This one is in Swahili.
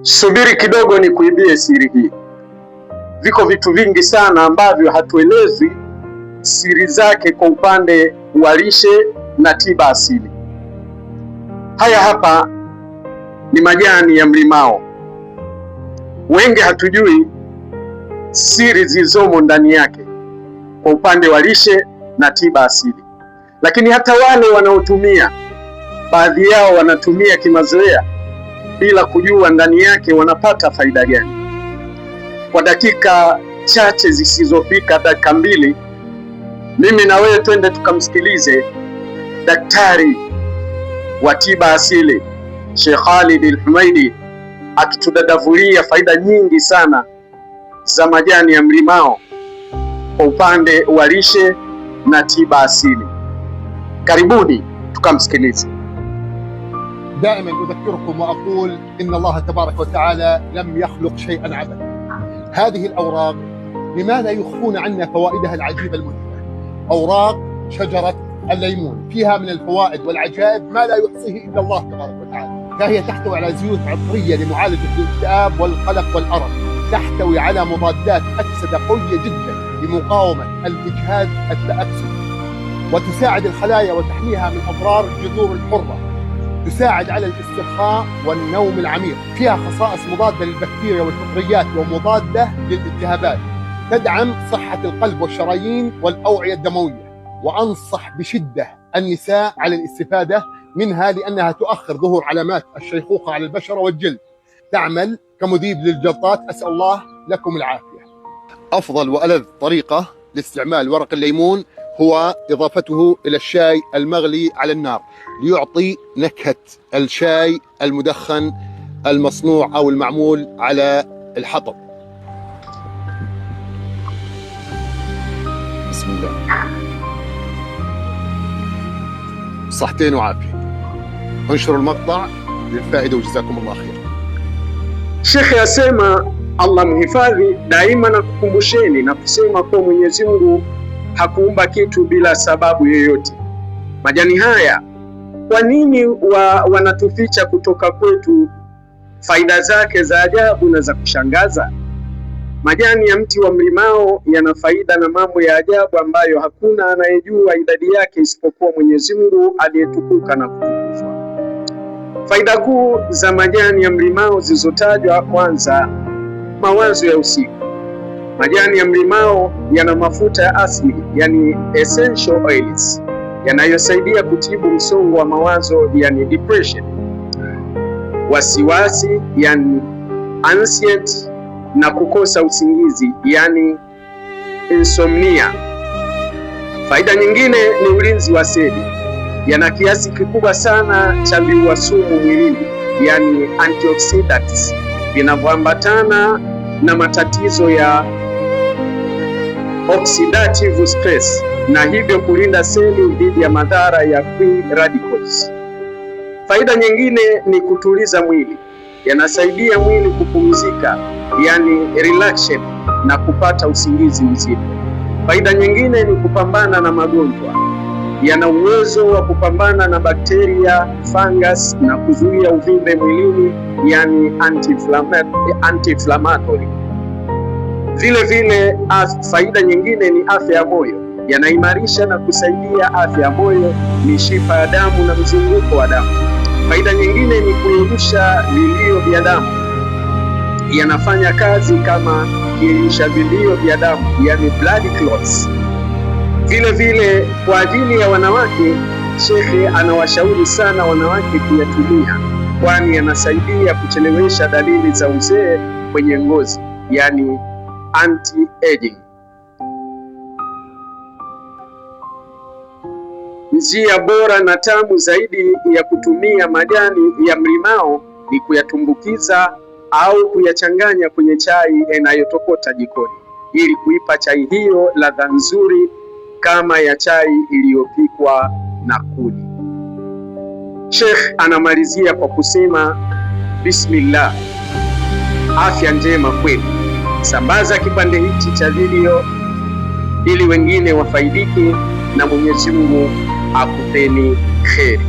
Subiri kidogo ni kuibie siri hii. Viko vitu vingi sana ambavyo hatuelezwi siri zake kwa upande wa lishe na tiba asili. Haya hapa ni majani ya mlimao. Wengi hatujui siri zilizomo ndani yake kwa upande wa lishe na tiba asili, lakini hata wale wanaotumia, baadhi yao wanatumia kimazoea bila kujua ndani yake wanapata faida gani. Kwa dakika chache zisizofika dakika 2, mimi na wewe twende tukamsikilize daktari wa tiba asili Sheikh Khalid Al-Humaidi akitudadavulia faida nyingi sana za majani ya mlimao kwa upande wa lishe na tiba asili. Karibuni tukamsikilize. دائما أذكركم وأقول إن الله تبارك وتعالى لم يخلق شيئا عبثا. هذه الأوراق لماذا يخفون عنا فوائدها العجيبة المذهلة؟ أوراق شجرة الليمون فيها من الفوائد والعجائب ما لا يحصيه إلا الله تبارك وتعالى. فهي تحتوي على زيوت عطرية لمعالجة الاكتئاب والقلق والأرق، تحتوي على مضادات أكسدة قوية جدا لمقاومة الإجهاد التأكسدي، وتساعد الخلايا وتحميها من أضرار الجذور الحرة، تساعد على الاسترخاء والنوم العميق، فيها خصائص مضادة للبكتيريا والفطريات ومضادة للالتهابات، تدعم صحة القلب والشرايين والأوعية الدموية. وأنصح بشدة النساء على الاستفادة منها لأنها تؤخر ظهور علامات الشيخوخة على البشرة والجلد، تعمل كمذيب للجلطات. أسأل الله لكم العافية. أفضل وألذ طريقة لاستعمال ورق الليمون هو إضافته إلى الشاي المغلي على النار ليعطي نكهة الشاي المدخن المصنوع أو المعمول على الحطب. بسم الله. صحتين وعافية. انشروا المقطع للفائدة وجزاكم الله خير. Shekhe asema Allah mhifadhi daima, na kukumbusheni na kusema kwa Mwenyezi Mungu hakuumba kitu bila sababu yoyote. Majani haya kwa nini wanatuficha kutoka kwetu faida zake za ajabu na za kushangaza? Majani ya mti wa mlimao yana faida na mambo ya ajabu ambayo hakuna anayejua idadi yake isipokuwa Mwenyezi Mungu aliyetukuka na kutukuzwa. Faida kuu za majani ya mlimao zilizotajwa: kwanza, mawazo ya usiku. Majani ya mlimao yana mafuta ya asili, yani essential oils, yanayosaidia kutibu msongo wa mawazo, yani depression, wasiwasi, yani anxiety, na kukosa usingizi, yani insomnia. Faida nyingine ni ulinzi wa seli. Yana kiasi kikubwa sana cha viua sumu mwilini, yani antioxidants, vinavyoambatana na matatizo ya oxidative stress, na hivyo kulinda seli dhidi ya madhara ya free radicals. Faida nyingine ni kutuliza mwili. Yanasaidia mwili kupumzika, yani relaxation, na kupata usingizi mzito. Faida nyingine ni kupambana na magonjwa. Yana uwezo wa kupambana na bakteria, fungus, na kuzuia uvimbe mwilini, yani anti-inflammatory. Vile vile faida nyingine ni afya ya moyo. Yanaimarisha na kusaidia afya ya moyo, mishipa ya damu na mzunguko wa damu. Faida nyingine ni kuyeyusha vilio vya damu. Yanafanya kazi kama kiyeyusha vilio vya damu, yani blood clots. Vile vile kwa ajili ya wanawake, Shekhe anawashauri sana wanawake kuyatumia, kwani yanasaidia kuchelewesha dalili za uzee kwenye ngozi, yani anti-aging. Njia bora na tamu zaidi ya kutumia majani ya mlimao ni kuyatumbukiza au kuyachanganya kwenye chai inayotokota jikoni, ili kuipa chai hiyo ladha nzuri kama ya chai iliyopikwa na kuni. Sheikh anamalizia kwa kusema bismillah, afya njema kwenu. Sambaza kipande hichi cha video ili wengine wafaidike, na Mwenyezi Mungu akupeni kheri.